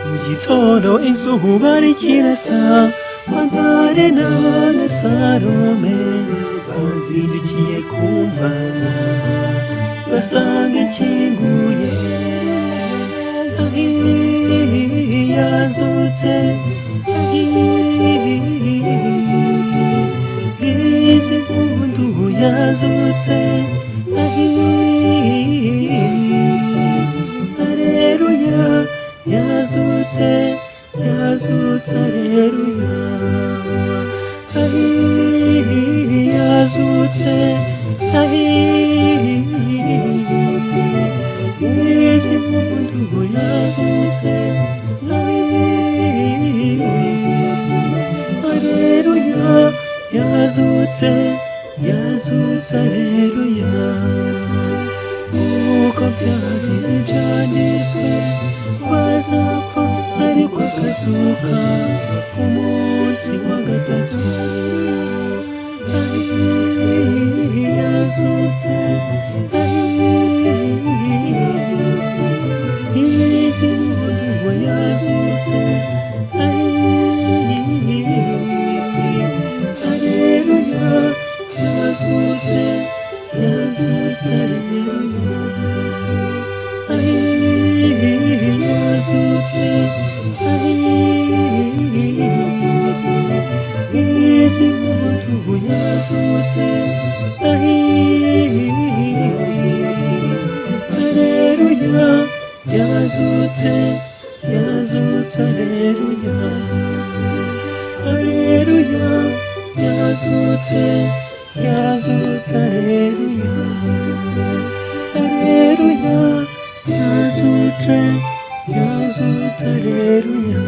Mugitondo izuba rikirasa, Madare na Salome bazindukiye kumva, basanga ikinguye. Yazutse, izi mpundu yazutse, Alleluya, yazutse, yazutse, Alleluya, yazutse, izi mpundu yazutse, Alleluya, yazutse, yazutse, Alleluya. Uko byari byanditswe bazapfa ariko akazuka ku munsi wa gatatu. Yazutse, izi mpundu yazutse, Alleluya, yazutse, yazutse, Alleluya, yazutse, izi mpundu yazutse, Alleluya, yazutse, yazutse, Alleluya, Alleluya, yazutse, yazutse, Alleluya, Alleluya, yazutse, yazutse, Alleluya.